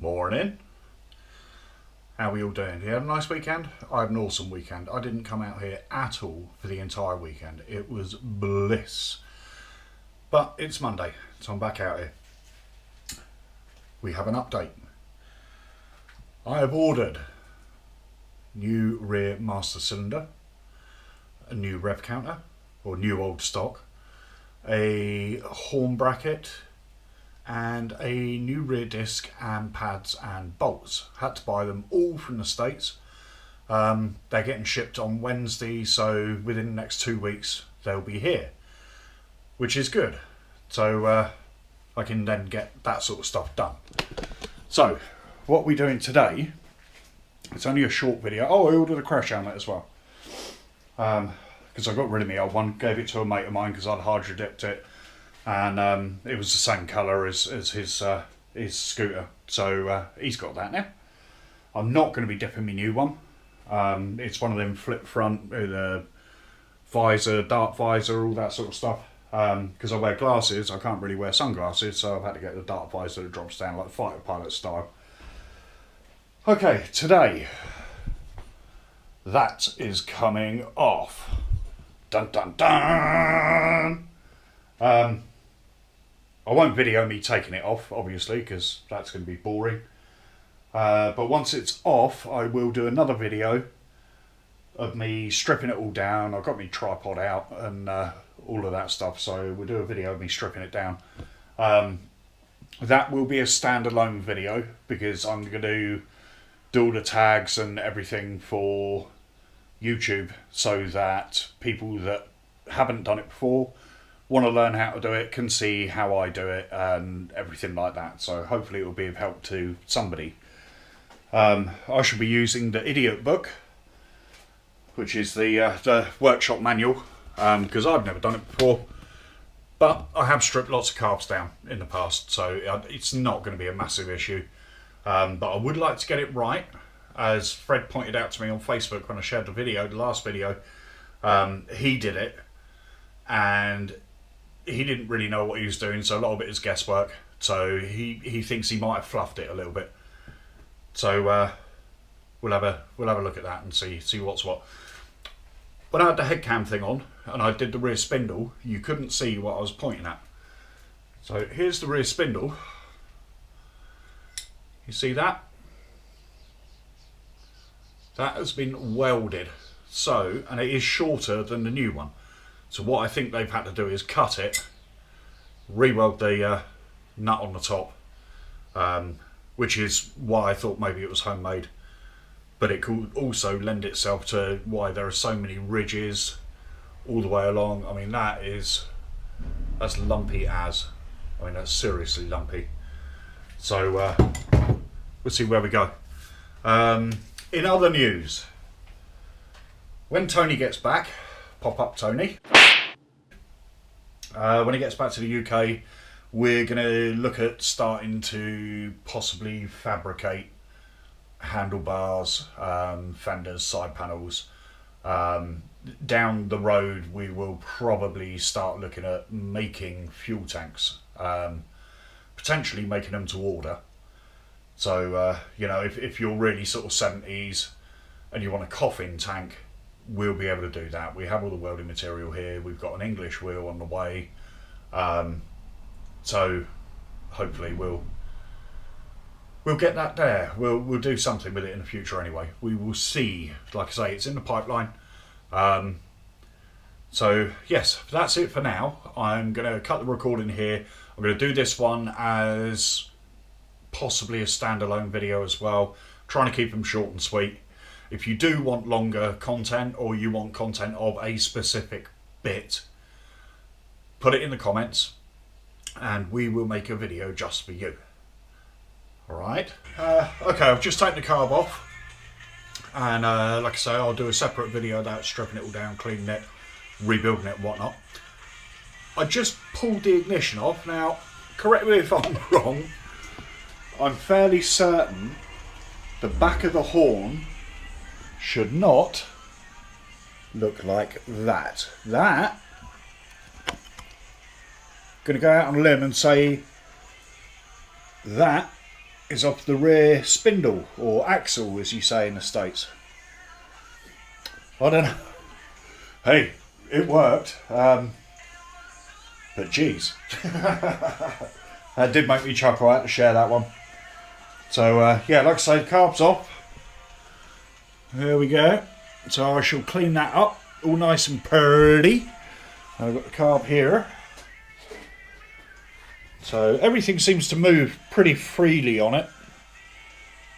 Morning. How are we all doing? You had a nice weekend? I had an awesome weekend. I didn't come out here at all for the entire weekend. It was bliss. But it's Monday, so I'm back out here. We have an update. I have ordered new rear master cylinder, a new rev counter, or new old stock, a horn bracket, and a new rear disc and pads and bolts. Had to buy them all from the States. They're getting shipped on Wednesday, so within the next 2 weeks they'll be here, which is good. So I can then get that sort of stuff done. So what we're doing today, it's only a short video. Oh, I ordered a crash helmet as well. Because I got rid of my old one, gave it to a mate of mine because I'd hydro dipped it. And it was the same colour as his scooter, so he's got that now. I'm not going to be dipping my new one. It's one of them flip front with a visor, dark visor, all that sort of stuff. Because I wear glasses, I can't really wear sunglasses, so I've had to get the dark visor that drops down like fighter pilot style. Okay, today, that is coming off. Dun dun dun! I won't video me taking it off, obviously, because that's going to be boring. But once it's off, I will do another video of me stripping it all down. I've got my tripod out and all of that stuff, so we'll do a video of me stripping it down. That will be a standalone video, because I'm going to do all the tags and everything for YouTube, so that people that haven't done it before, want to learn how to do it, can see how I do it and everything like that. So hopefully it will be of help to somebody. I should be using the Idiot book, which is the workshop manual, because I've never done it before, but I have stripped lots of carbs down in the past, so it's not going to be a massive issue. But I would like to get it right, as Fred pointed out to me on Facebook when I shared the video, the last video. He did it, and he didn't really know what he was doing, so a lot of it is guesswork. So he thinks he might have fluffed it a little bit. So we'll have a look at that and see what's what. When I had the head cam thing on and I did the rear spindle, you couldn't see what I was pointing at. So here's the rear spindle. You see that? That has been welded. So, and it is shorter than the new one. So what I think they've had to do is cut it, re-weld the nut on the top, which is why I thought maybe it was homemade. But it could also lend itself to why there are so many ridges all the way along. I mean, that's lumpy as. I mean, that's seriously lumpy. So we'll see where we go. In other news, when Tony gets back, pop up Tony. When he gets back to the UK, we're going to look at starting to possibly fabricate handlebars, fenders, side panels. Down the road, we will probably start looking at making fuel tanks, potentially making them to order. So, you know, if you're really sort of 70s and you want a coffin tank, we'll be able to do that. We have all the welding material here. We've got an English wheel on the way. So hopefully we'll get that there. We'll do something with it in the future anyway. We will see. Like I say, it's in the pipeline. So yes, that's it for now. I'm going to cut the recording here. I'm going to do this one as possibly a standalone video as well. Trying to keep them short and sweet. If you do want longer content, or you want content of a specific bit, put it in the comments and we will make a video just for you. Alright, okay, I've just taken the carb off, and like I say, I'll do a separate video about stripping it all down, cleaning it, rebuilding it and whatnot. I just pulled the ignition off. Now, correct me if I'm wrong, I'm fairly certain the back of the horn should not look like that. That, gonna go out on a limb and say that is off the rear spindle, or axle as you say in the States. I don't know. Hey, it worked. But geez. That did make me chuckle. I had to share that one. So yeah, like I say, the carb's off. There we go. So I shall clean that up, all nice and pretty. I've got the carb here. So everything seems to move pretty freely on it.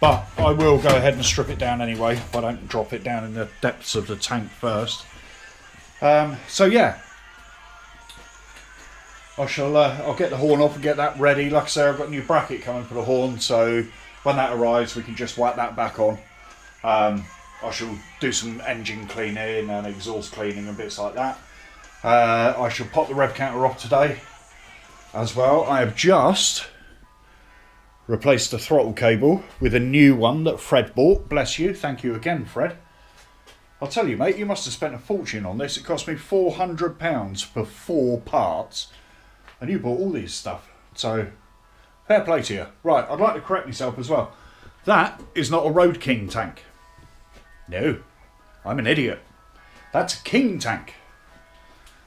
But I will go ahead and strip it down anyway, if I don't drop it down in the depths of the tank first. So yeah. I'll get the horn off and get that ready. Like I say, I've got a new bracket coming for the horn, so when that arrives we can just whack that back on. I shall do some engine cleaning and exhaust cleaning and bits like that. I shall pop the rev counter off today as well. I have just replaced the throttle cable with a new one that Fred bought. Bless you, thank you again, Fred. I'll tell you, mate, you must have spent a fortune on this. It cost me £400 for 4 parts. And you bought all these stuff, so fair play to you. Right, I'd like to correct myself as well. That is not a Road King tank. No, I'm an idiot. That's a King tank.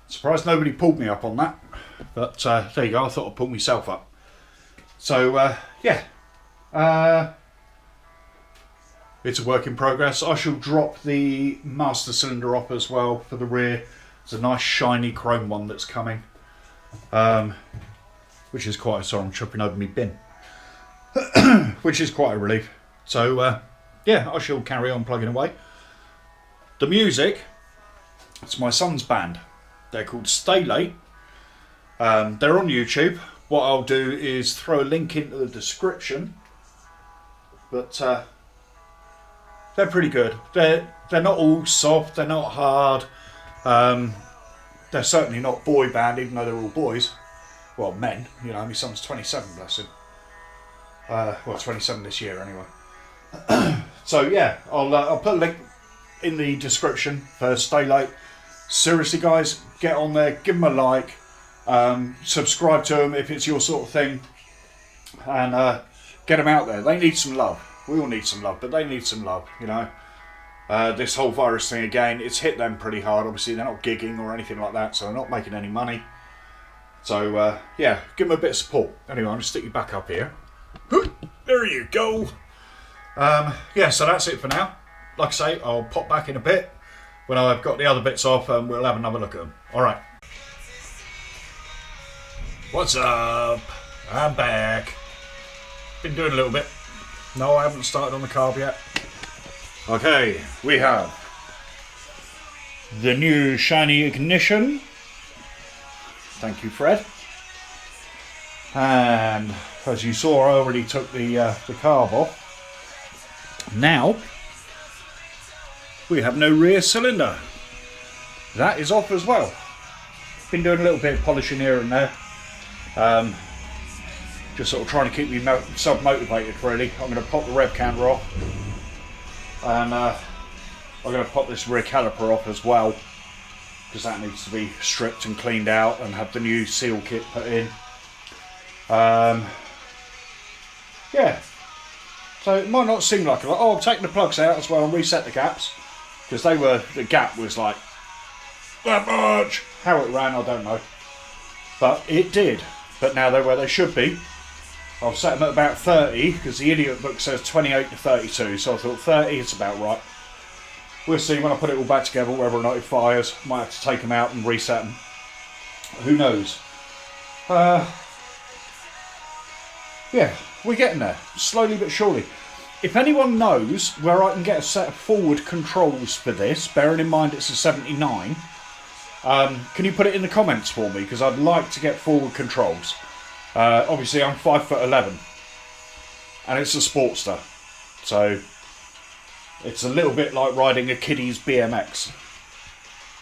Surprised nobody pulled me up on that. But there you go, I thought I'd pull myself up. So, yeah. It's a work in progress. I shall drop the master cylinder off as well for the rear. It's a nice shiny chrome one that's coming. Which is quite, sorry, I'm tripping over my bin. Which is quite a relief. So yeah, I shall carry on plugging away. The music, it's my son's band. They're called Stay Late. They're on YouTube. What I'll do is throw a link into the description. But they're pretty good. They're not all soft, they're not hard. They're certainly not boy band, even though they're all boys. Well, men, you know, my son's 27, bless him. Well, 27 this year anyway. So yeah, I'll put a link in the description for Stay Late. Seriously guys, get on there, give them a like, subscribe to them if it's your sort of thing, and get them out there. They need some love. We all need some love, but they need some love, you know. This whole virus thing again, it's hit them pretty hard. Obviously they're not gigging or anything like that, so they're not making any money. So yeah, give them a bit of support. Anyway, I'm going to stick you back up here. There you go. Yeah, so that's it for now. Like I say, I'll pop back in a bit when I've got the other bits off and we'll have another look at them. Alright. What's up? I'm back. Been doing a little bit. No, I haven't started on the carb yet. Okay, we have the new shiny ignition. Thank you, Fred. And as you saw, I already took the carb off. Now we have no rear cylinder. That is off as well. Been doing a little bit of polishing here and there. Just sort of trying to keep myself motivated, really. I'm going to pop the rev counter off. And I'm going to pop this rear caliper off as well, because that needs to be stripped and cleaned out and have the new seal kit put in. Yeah, so it might not seem like a lot. Oh, I've taken the plugs out as well and reset the gaps, because the gap was like that much. How it ran, I don't know, but it did. But now they're where they should be. I've set them at about 30 because the idiot book says 28 to 32, so I thought 30 is about right. We'll see when I put it all back together whether or not it fires. Might have to take them out and reset them. Who knows? Yeah, we're getting there, slowly but surely. If anyone knows where I can get a set of forward controls for this, bearing in mind it's a 79, can you put it in the comments for me? Because I'd like to get forward controls. Obviously I'm 5'11", and it's a Sportster, so it's a little bit like riding a kiddie's BMX.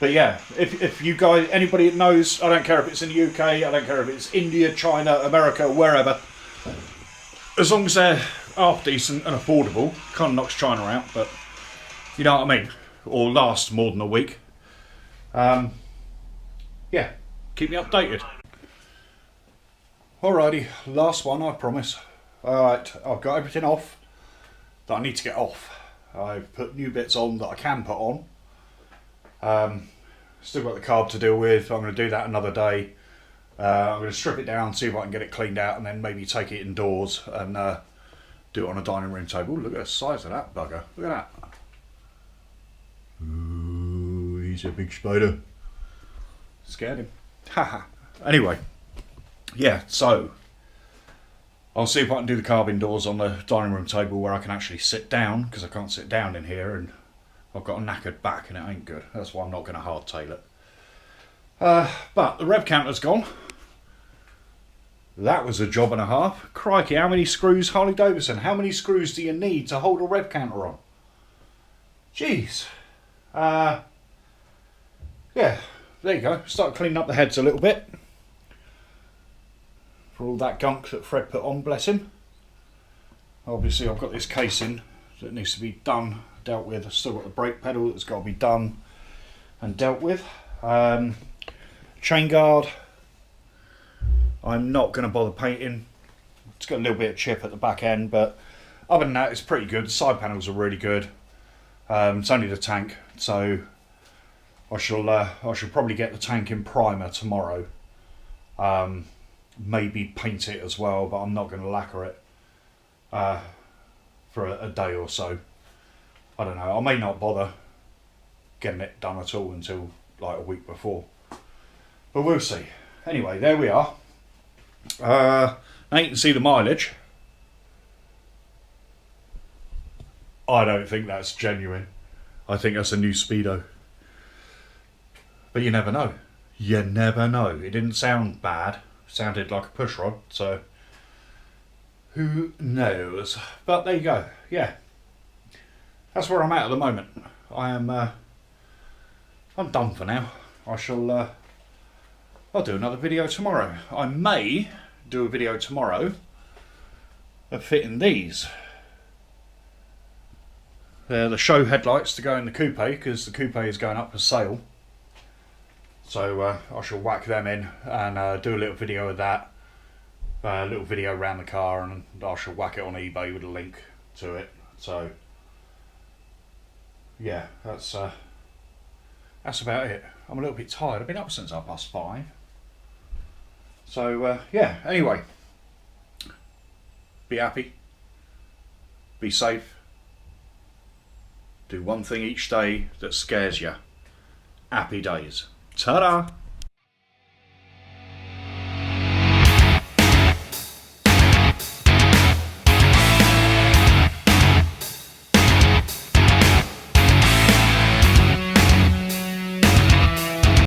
But yeah, if you guys, anybody that knows, I don't care if it's in the UK, I don't care if it's India, China, America, wherever, as long as they're half decent and affordable. Kind of knocks China out, but you know what I mean, or last more than a week. Yeah, keep me updated. Alrighty, last one, I promise. Alright, I've got everything off that I need to get off. I've put new bits on that I can put on. Still got the carb to deal with. I'm going to do that another day. I'm going to strip it down, see if I can get it cleaned out, and then maybe take it indoors and do it on a dining room table. Look at the size of that bugger. Look at that. Ooh, he's a big spider. Scared him. Haha. Anyway, yeah, so I'll see if I can do the carb indoors on the dining room table where I can actually sit down, because I can't sit down in here and I've got a knackered back and it ain't good. That's why I'm not going to hardtail it. But the rev counter's gone. That was a job and a half. Crikey, how many screws, Harley Davidson? How many screws do you need to hold a rev counter on? Jeez. Yeah, there you go. Start cleaning up the heads a little bit. For all that gunk that Fred put on, bless him. Obviously I've got this casing that needs to be done, dealt with. I've still got the brake pedal that's got to be done and dealt with. Chain guard, I'm not going to bother painting. It's got a little bit of chip at the back end, but other than that it's pretty good. The side panels are really good. It's only the tank, so I shall probably get the tank in primer tomorrow. Maybe paint it as well, but I'm not going to lacquer it for a day or so. I don't know, I may not bother getting it done at all until like a week before, but we'll see. Anyway, there we are. Now you can see the mileage. I don't think that's genuine. I think that's a new Speedo, but you never know. You never know. It didn't sound bad. It sounded like a push rod, so who knows. But there you go. Yeah, that's where I'm at the moment. I'm done for now. I'll do another video tomorrow. I may do a video tomorrow of fitting these. They're the show headlights to go in the coupe, because the coupe is going up for sale. So I shall whack them in and do a little video of that. A little video around the car, and I shall whack it on eBay with a link to it. So yeah, that's about it. I'm a little bit tired. I've been up since 5:30. So yeah, anyway, be happy, be safe, do one thing each day that scares you. Happy days. Ta-da!